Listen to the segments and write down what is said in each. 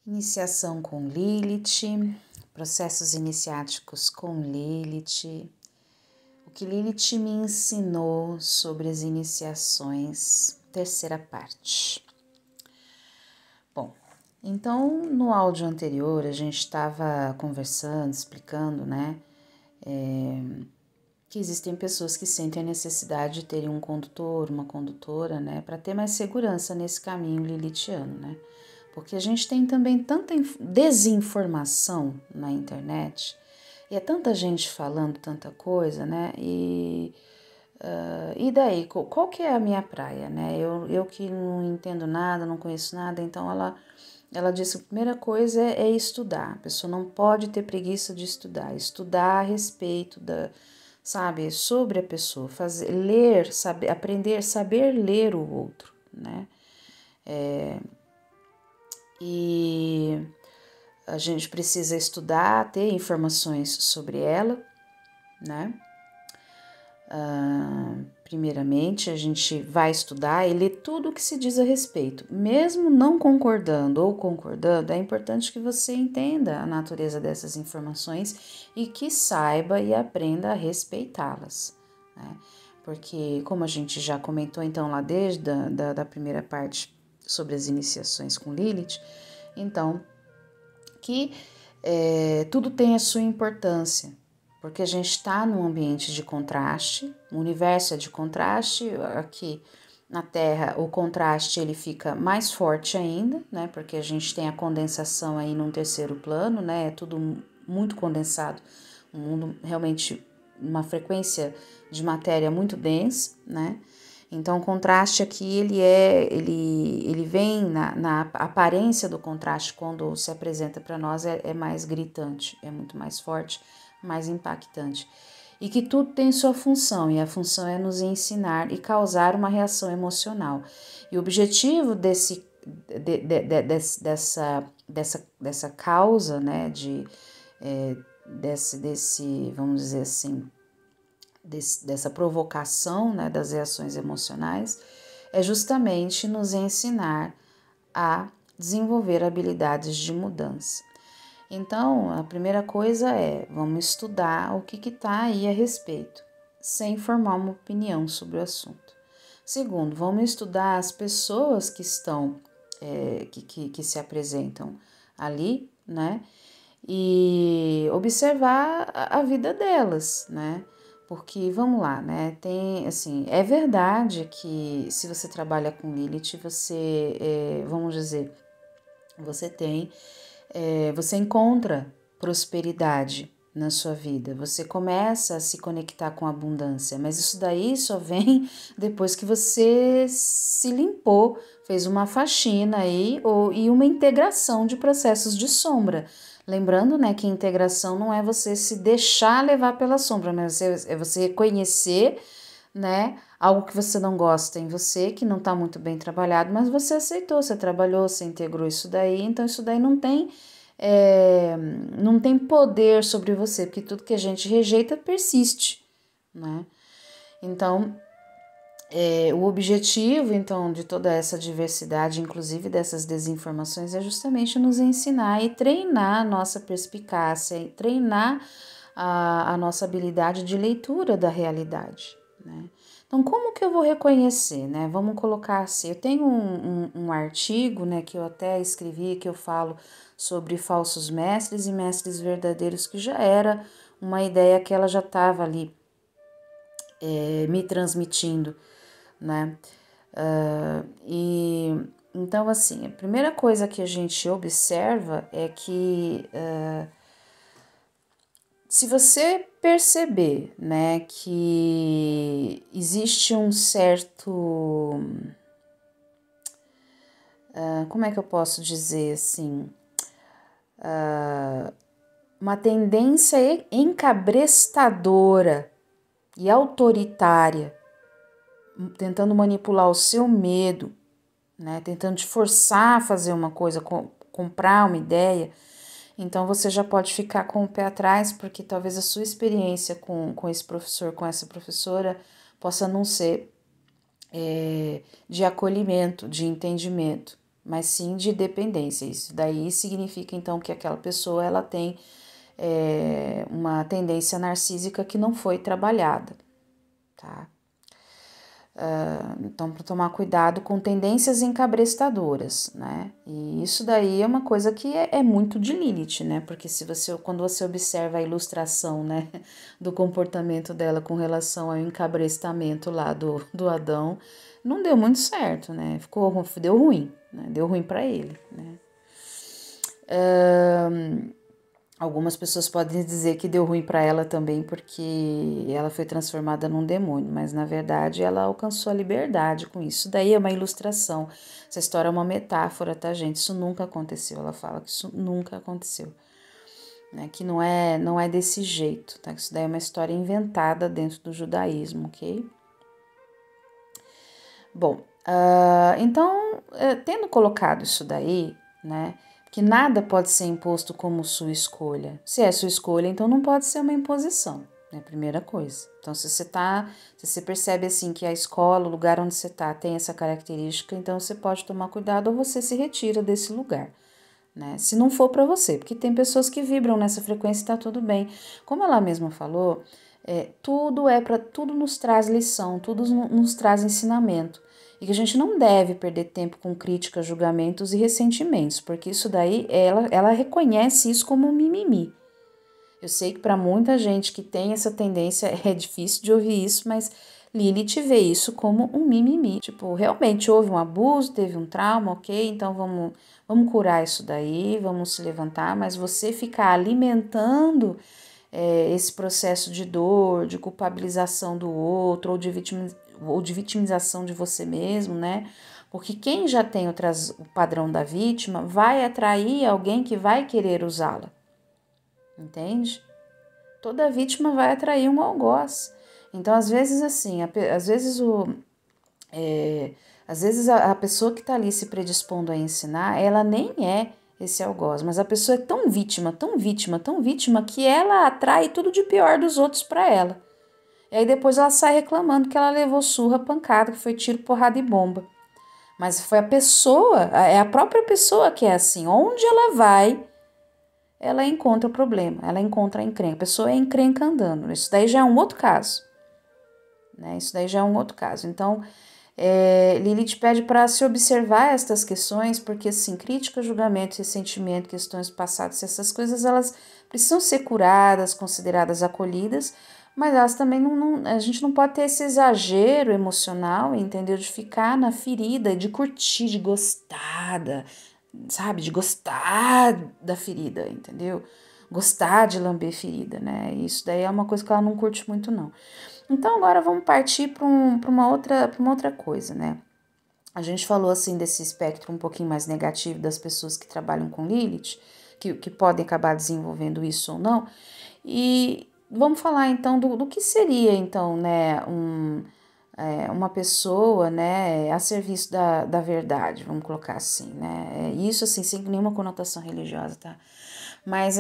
Iniciação com Lilith, processos iniciáticos com Lilith, o que Lilith me ensinou sobre as iniciações, terceira parte. Bom, então no áudio anterior a gente estava conversando, explicando, que existem pessoas que sentem a necessidade de terem um condutor, uma condutora, para ter mais segurança nesse caminho lilithiano, Porque a gente tem também tanta desinformação na internet, e é tanta gente falando tanta coisa, E daí, qual que é a minha praia, Eu que não entendo nada, não conheço nada, então ela disse que a primeira coisa é estudar. A pessoa não pode ter preguiça de estudar a respeito sobre a pessoa, ler, saber, aprender, saber ler o outro, E a gente precisa estudar, ter informações sobre ela, Primeiramente, a gente vai estudar e ler tudo o que se diz a respeito. Mesmo não concordando ou concordando, é importante que você entenda a natureza dessas informações e que saiba e aprenda a respeitá-las, Porque, como a gente já comentou então lá desde da primeira parte sobre as iniciações com Lilith, então, que tudo tem a sua importância, porque a gente está num ambiente de contraste, o universo é de contraste, aqui na Terra o contraste ele fica mais forte ainda, porque a gente tem a condensação aí num terceiro plano, É tudo muito condensado, um mundo realmente, uma frequência de matéria muito densa, Então o contraste aqui ele vem na aparência do contraste, quando se apresenta para nós é mais gritante, é muito mais forte, mais impactante. E que tudo tem sua função, e a função é nos ensinar e causar uma reação emocional. E o objetivo dessa causa, desse, vamos dizer assim, dessa provocação, das reações emocionais, é justamente nos ensinar a desenvolver habilidades de mudança. Então, a primeira coisa vamos estudar o que está aí a respeito, sem formar uma opinião sobre o assunto. Segundo, vamos estudar as pessoas que estão, que se apresentam ali, E observar a vida delas, Porque, vamos lá, tem, assim, é verdade que se você trabalha com Lilith, você, vamos dizer, você encontra prosperidade na sua vida, você começa a se conectar com a abundância, mas isso daí só vem depois que você se limpou, fez uma faxina aí, e uma integração de processos de sombra. Lembrando, que integração não é você se deixar levar pela sombra, mas é você reconhecer, algo que você não gosta em você, que não está muito bem trabalhado, mas você aceitou, você trabalhou, você integrou isso daí, então isso daí não tem poder sobre você, porque tudo que a gente rejeita persiste, Então, o objetivo, então, de toda essa diversidade, inclusive dessas desinformações, é justamente nos ensinar e treinar a nossa perspicácia, e treinar a nossa habilidade de leitura da realidade, Então, como que eu vou reconhecer, Vamos colocar assim, eu tenho um artigo, que eu até escrevi, que eu falo sobre falsos mestres e mestres verdadeiros, que já era uma ideia que ela já estava ali me transmitindo, E então, assim, a primeira coisa que a gente observa é que se você perceber, que existe um certo, como é que eu posso dizer assim, uma tendência encabrestadora e autoritária, tentando manipular o seu medo, tentando te forçar a fazer uma coisa, comprar uma ideia, então você já pode ficar com o pé atrás, porque talvez a sua experiência com esse professor, com essa professora, possa não ser de acolhimento, de entendimento, mas sim de dependência. Isso daí significa então que aquela pessoa ela tem uma tendência narcísica que não foi trabalhada, tá? Então, para tomar cuidado com tendências encabrestadoras, né? E isso daí é uma coisa que é muito de Lilith, né? Porque quando você observa a ilustração, né, do comportamento dela com relação ao encabrestamento lá do Adão, não deu muito certo, né? Deu ruim, né? Deu ruim para ele, né? Algumas pessoas podem dizer que deu ruim para ela também porque ela foi transformada num demônio, mas na verdade ela alcançou a liberdade com isso. Daí é uma ilustração. Essa história é uma metáfora, tá, gente? Isso nunca aconteceu. Ela fala que isso nunca aconteceu, né? Que não é desse jeito, tá? Isso daí é uma história inventada dentro do judaísmo, ok? Bom, então, tendo colocado isso daí, né? Que nada pode ser imposto como sua escolha. Se é sua escolha, então não pode ser uma imposição, né? Primeira coisa. Então, se você percebe assim que a escola, o lugar onde você tá, tem essa característica, então você pode tomar cuidado ou você se retira desse lugar, né? Se não for para você, porque tem pessoas que vibram nessa frequência e tá tudo bem. Como ela mesma falou, tudo nos traz lição, tudo nos traz ensinamento. E que a gente não deve perder tempo com críticas, julgamentos e ressentimentos, porque isso daí, ela reconhece isso como um mimimi. Eu sei que para muita gente que tem essa tendência é difícil de ouvir isso, mas Lilith vê isso como um mimimi. Tipo, realmente houve um abuso, teve um trauma, ok, então vamos curar isso daí, vamos se levantar, mas você ficar alimentando esse processo de dor, de culpabilização do outro ou de vitimização de você mesmo, né? Porque quem já tem o padrão da vítima vai atrair alguém que vai querer usá-la, entende? Toda vítima vai atrair um algoz. Então, às vezes, assim, às vezes a pessoa que está ali se predispondo a ensinar, ela nem é esse algoz, mas a pessoa é tão vítima, tão vítima, tão vítima, que ela atrai tudo de pior dos outros para ela. E aí depois ela sai reclamando que ela levou surra, pancada, que foi tiro, porrada e bomba. Mas foi é a própria pessoa que é assim. Onde ela vai, ela encontra o problema, ela encontra a encrenca. A pessoa é encrenca andando. Isso daí já é um outro caso, né? Isso daí já é um outro caso. Então, Lilith pede para se observar estas questões, porque assim, crítica, julgamento, ressentimento, questões passadas, essas coisas, elas precisam ser curadas, consideradas acolhidas, mas elas também a gente não pode ter esse exagero emocional, entendeu? De ficar na ferida, de curtir, de gostar, sabe? De gostar da ferida, entendeu? Gostar de lamber ferida, né? Isso daí é uma coisa que ela não curte muito, não. Então, agora vamos partir para uma outra coisa, né? A gente falou, assim, desse espectro um pouquinho mais negativo das pessoas que trabalham com Lilith, que podem acabar desenvolvendo isso ou não. E vamos falar, então, do que seria, então, né, uma pessoa, né, a serviço da verdade, vamos colocar assim, né? Isso, assim, sem nenhuma conotação religiosa, tá? Mas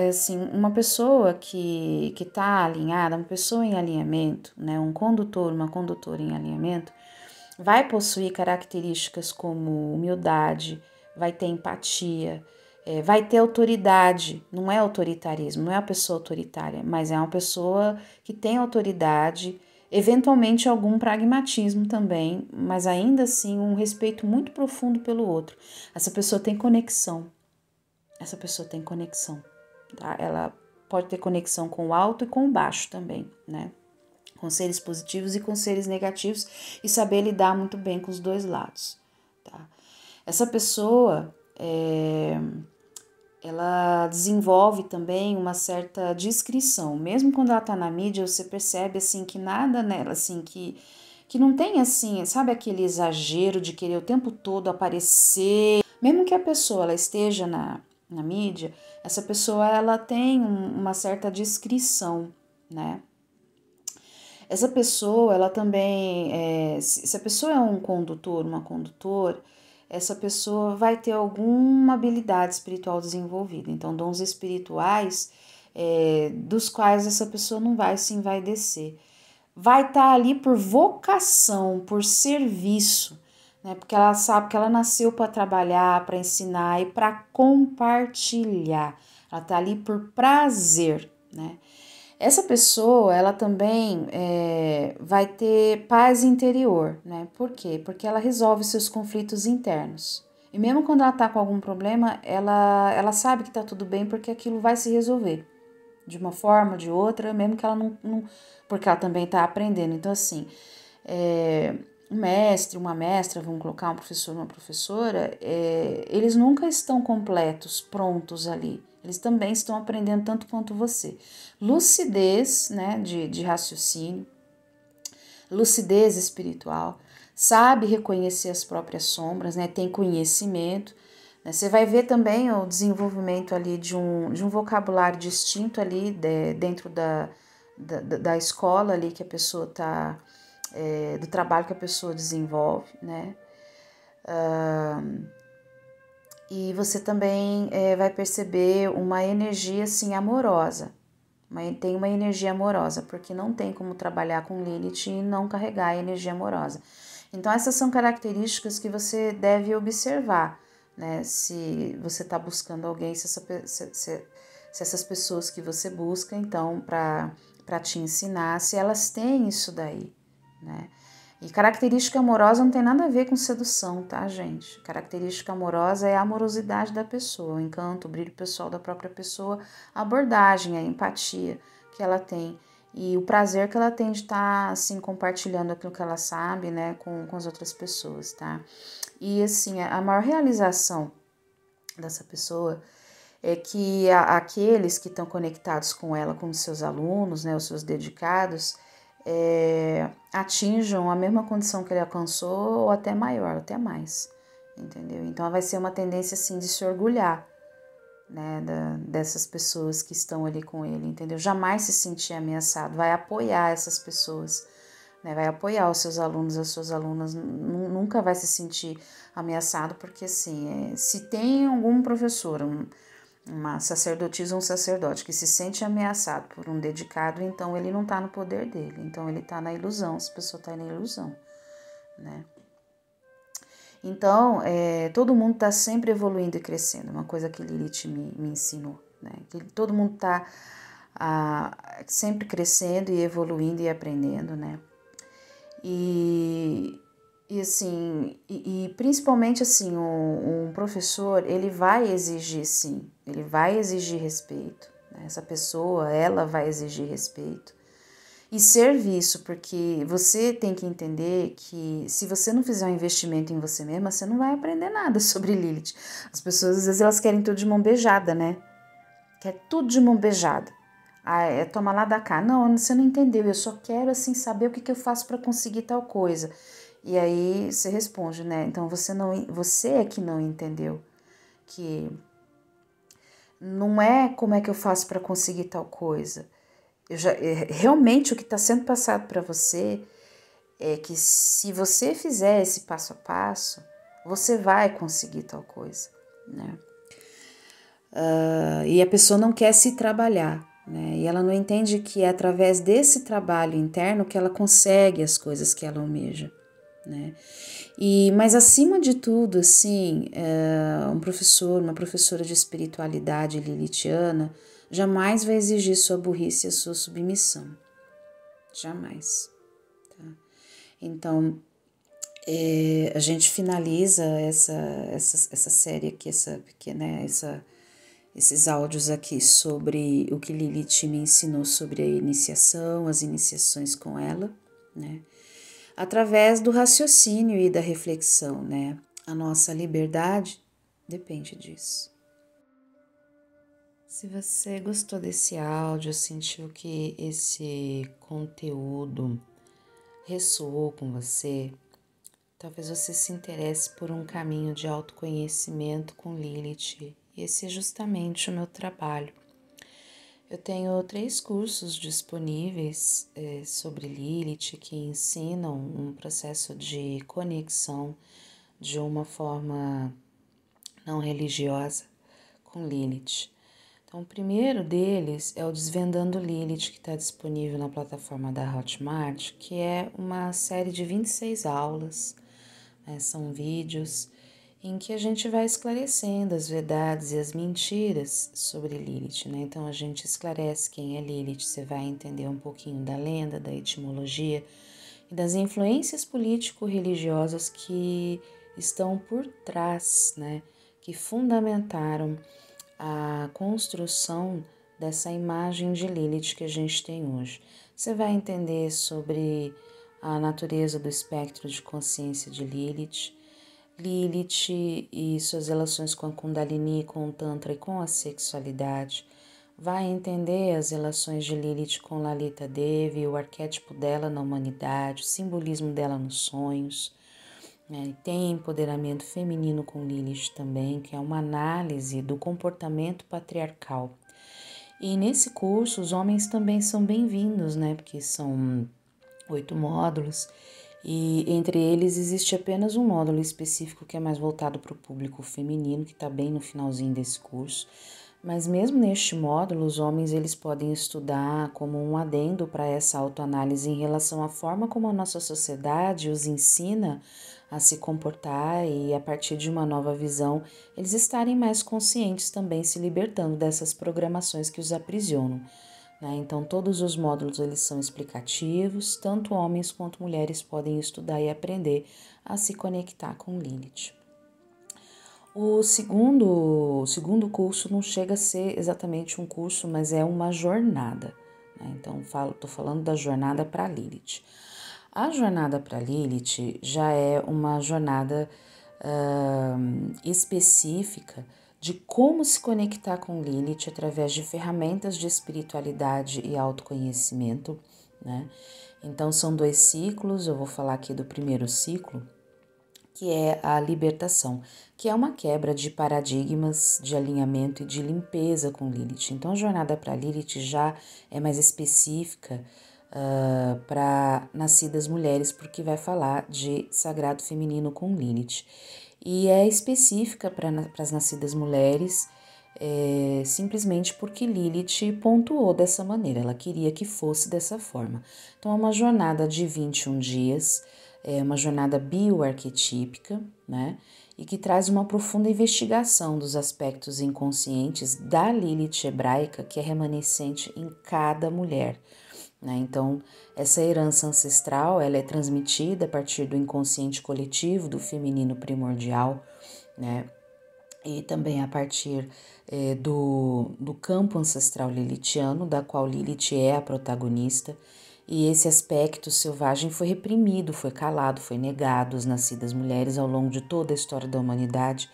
assim, uma pessoa que tá alinhada, uma pessoa em alinhamento, né, um condutor, uma condutora em alinhamento, vai possuir características como humildade, vai ter empatia, vai ter autoridade, não é autoritarismo, não é uma pessoa autoritária, mas é uma pessoa que tem autoridade, eventualmente algum pragmatismo também, mas ainda assim um respeito muito profundo pelo outro. Essa pessoa tem conexão. Essa pessoa tem conexão, tá? Ela pode ter conexão com o alto e com o baixo também, né? Com seres positivos e com seres negativos e saber lidar muito bem com os dois lados, tá? Essa pessoa, ela desenvolve também uma certa discrição, mesmo quando ela tá na mídia, você percebe, assim, que nada nela, assim, que não tem, assim, sabe aquele exagero de querer o tempo todo aparecer, mesmo que a pessoa, ela esteja na mídia, essa pessoa, ela tem uma certa discrição, né? Essa pessoa, ela também, se a pessoa é um condutor, uma condutora, essa pessoa vai ter alguma habilidade espiritual desenvolvida. Então, dons espirituais, dos quais essa pessoa não vai se envaidecer. Vai estar ali por vocação, por serviço, né? Porque ela sabe que ela nasceu para trabalhar, para ensinar e para compartilhar. Ela tá ali por prazer, né? Essa pessoa, ela também vai ter paz interior, né? Por quê? Porque ela resolve seus conflitos internos. E mesmo quando ela tá com algum problema, ela sabe que tá tudo bem porque aquilo vai se resolver. De uma forma, de outra, mesmo que ela não porque ela também tá aprendendo. Então, assim, um mestre, uma mestra, vamos colocar um professor, uma professora, eles nunca estão completos, prontos ali. Eles também estão aprendendo tanto quanto você. Lucidez, né, de raciocínio, lucidez espiritual, sabe reconhecer as próprias sombras, né, tem conhecimento. Né, você vai ver também o desenvolvimento ali de um vocabulário distinto ali dentro da escola ali que a pessoa está, do trabalho que a pessoa desenvolve, né? E você também vai perceber uma energia assim amorosa. Tem uma energia amorosa, porque não tem como trabalhar com Lilith e não carregar a energia amorosa. Então, essas são características que você deve observar, né? Se você está buscando alguém, se essas pessoas que você busca, então, para te ensinar, se elas têm isso daí, né? E característica amorosa não tem nada a ver com sedução, tá, gente? Característica amorosa é a amorosidade da pessoa, o encanto, o brilho pessoal da própria pessoa, a abordagem, a empatia que ela tem e o prazer que ela tem de estar, assim, compartilhando aquilo que ela sabe, né, com as outras pessoas, tá? E, assim, a maior realização dessa pessoa é que aqueles que estão conectados com ela, com os seus alunos, né, os seus dedicados, atinjam a mesma condição que ele alcançou ou até maior, até mais, entendeu? Então vai ser uma tendência assim de se orgulhar, né, dessas pessoas que estão ali com ele, entendeu? Jamais se sentir ameaçado, vai apoiar essas pessoas, né? Vai apoiar os seus alunos, as suas alunas, nunca vai se sentir ameaçado, porque assim, se tem algum professor, uma sacerdotisa ou um sacerdote que se sente ameaçado por um dedicado, então ele não está no poder dele, então ele está na ilusão, essa pessoa está na ilusão, né? Então, todo mundo está sempre evoluindo e crescendo, uma coisa que Lilith me ensinou, né? Que todo mundo está sempre crescendo e evoluindo e aprendendo, né? E assim, e principalmente assim, um professor, ele vai exigir sim, ele vai exigir respeito, né? Essa pessoa, ela vai exigir respeito e serviço, porque você tem que entender que se você não fizer um investimento em você mesma, você não vai aprender nada sobre Lilith. As pessoas, às vezes, elas querem tudo de mão beijada, né? Quer tudo de mão beijada. Toma lá da cá. Não, você não entendeu, eu só quero, assim, saber o que eu faço para conseguir tal coisa. E aí você responde, né? Então você é que não entendeu que não é como é que eu faço para conseguir tal coisa. Realmente o que está sendo passado para você é que se você fizer esse passo a passo, você vai conseguir tal coisa, né? E a pessoa não quer se trabalhar, né? E ela não entende que é através desse trabalho interno que ela consegue as coisas que ela almeja, né? Mas acima de tudo, assim, um professor, uma professora de espiritualidade lilithiana jamais vai exigir sua burrice e a sua submissão. Jamais. Tá? Então, a gente finaliza essa série aqui, esses áudios aqui sobre o que Lilith me ensinou sobre a iniciação, as iniciações com ela, né? Através do raciocínio e da reflexão, né? A nossa liberdade depende disso. Se você gostou desse áudio, sentiu que esse conteúdo ressoou com você, talvez você se interesse por um caminho de autoconhecimento com Lilith, e esse é justamente o meu trabalho. Eu tenho 3 cursos disponíveis sobre Lilith que ensinam um processo de conexão de uma forma não religiosa com Lilith. Então, o primeiro deles é o Desvendando Lilith, que está disponível na plataforma da Hotmart, que é uma série de 26 aulas São vídeos em que a gente vai esclarecendo as verdades e as mentiras sobre Lilith, né? Então a gente esclarece quem é Lilith, você vai entender um pouquinho da lenda, da etimologia e das influências político-religiosas que estão por trás, né? Que fundamentaram a construção dessa imagem de Lilith que a gente tem hoje. Você vai entender sobre a natureza do espectro de consciência de Lilith, Lilith e suas relações com a Kundalini, com o Tantra e com a sexualidade. Vai entender as relações de Lilith com Lalita Devi, o arquétipo dela na humanidade, o simbolismo dela nos sonhos. Tem empoderamento feminino com Lilith também, que é uma análise do comportamento patriarcal. E nesse curso os homens também são bem-vindos, né? Porque são 8 módulos e entre eles existe apenas um módulo específico que é mais voltado para o público feminino, que está bem no finalzinho desse curso. Mas mesmo neste módulo, os homens eles podem estudar como um adendo para essa autoanálise em relação à forma como a nossa sociedade os ensina a se comportar e a partir de uma nova visão, eles estarem mais conscientes também, se libertando dessas programações que os aprisionam. Então, todos os módulos eles são explicativos, tanto homens quanto mulheres podem estudar e aprender a se conectar com Lilith. O segundo curso não chega a ser exatamente um curso, mas é uma jornada. Então, estou falando da jornada para Lilith. A jornada para Lilith já é uma jornada específica de como se conectar com Lilith através de ferramentas de espiritualidade e autoconhecimento, né? Então, são 2 ciclos, eu vou falar aqui do primeiro ciclo, que é a libertação, que é uma quebra de paradigmas de alinhamento e de limpeza com Lilith. Então, a jornada para Lilith já é mais específica para nascidas mulheres, porque vai falar de sagrado feminino com Lilith. E é específica para as nascidas mulheres, simplesmente porque Lilith pontuou dessa maneira, ela queria que fosse dessa forma. Então, é uma jornada de 21 dias, é uma jornada bioarquetípica, né? E que traz uma profunda investigação dos aspectos inconscientes da Lilith hebraica, que é remanescente em cada mulher. Então, essa herança ancestral ela é transmitida a partir do inconsciente coletivo, do feminino primordial, né? E também a partir do campo ancestral lilithiano, da qual Lilith é a protagonista. E esse aspecto selvagem foi reprimido, foi calado, foi negado às nascidas mulheres ao longo de toda a história da humanidade.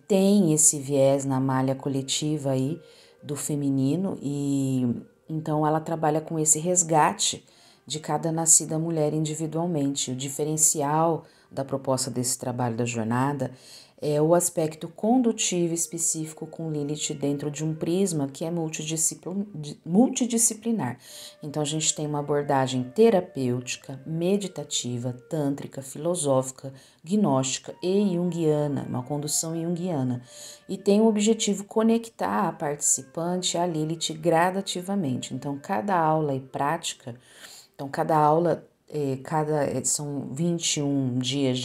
Tem esse viés na malha coletiva aí do feminino e então ela trabalha com esse resgate de cada nascida mulher individualmente. O diferencial da proposta desse trabalho da jornada é o aspecto condutivo específico com Lilith dentro de um prisma que é multidisciplinar. Então, a gente tem uma abordagem terapêutica, meditativa, tântrica, filosófica, gnóstica e junguiana, uma condução junguiana. E tem o objetivo conectar a participante a Lilith gradativamente. Então, cada aula e prática, cada aula, são 21 dias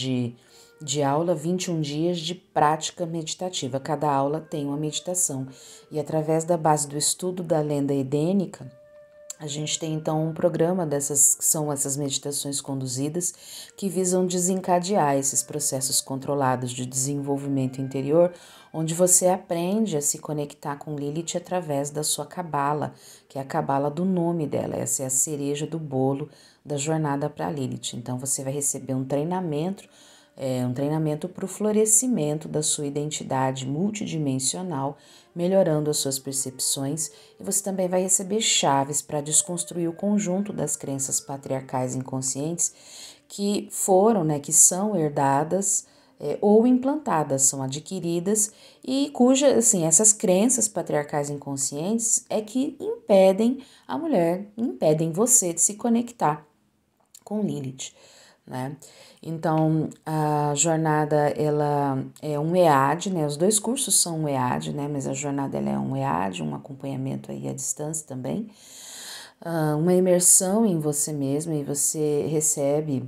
de aula, 21 dias de prática meditativa. Cada aula tem uma meditação. E através da base do estudo da lenda edênica, a gente tem então um programa dessas, que são essas meditações conduzidas, que visam desencadear esses processos controlados de desenvolvimento interior, onde você aprende a se conectar com Lilith através da sua cabala, que é a cabala do nome dela. Essa é a cereja do bolo da jornada para Lilith. Então você vai receber um treinamento para o florescimento da sua identidade multidimensional, melhorando as suas percepções, e você também vai receber chaves para desconstruir o conjunto das crenças patriarcais inconscientes que foram, que são herdadas ou implantadas, são adquiridas e essas crenças patriarcais inconscientes é que impedem a mulher, impedem você de se conectar com Lilith, né? Então, a jornada, ela é um EAD, né? Os 2 cursos são um EAD, né? Mas a jornada, ela é um EAD, um acompanhamento aí à distância também. Uma imersão em você mesma e você recebe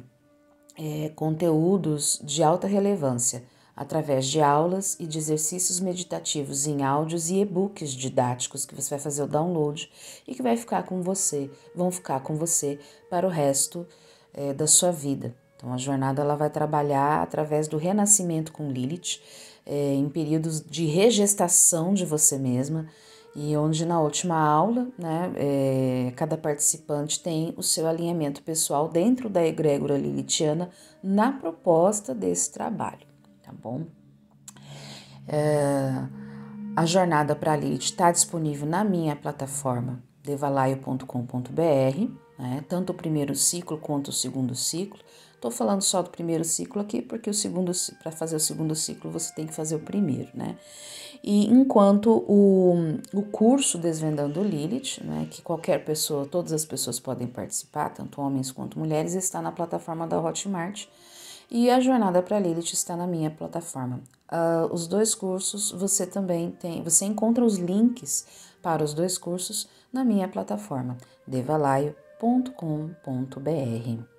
conteúdos de alta relevância, através de aulas e de exercícios meditativos em áudios e e-books didáticos que você vai fazer o download e que vão ficar com você para o resto da sua vida. Então, a jornada ela vai trabalhar através do renascimento com Lilith, em períodos de regestação de você mesma, e onde na última aula, né, cada participante tem o seu alinhamento pessoal dentro da egrégora lilithiana na proposta desse trabalho, tá bom? A jornada para Lilith está disponível na minha plataforma devalaio.com.br, né, tanto o primeiro ciclo quanto o segundo ciclo. Estou falando só do primeiro ciclo aqui, porque para fazer o segundo ciclo você tem que fazer o primeiro, né? E enquanto o curso Desvendando Lilith, né, que qualquer pessoa, todas as pessoas podem participar, tanto homens quanto mulheres, está na plataforma da Hotmart, e a Jornada para Lilith está na minha plataforma. Os dois cursos você encontra os links para os dois cursos na minha plataforma devalaio.com.br.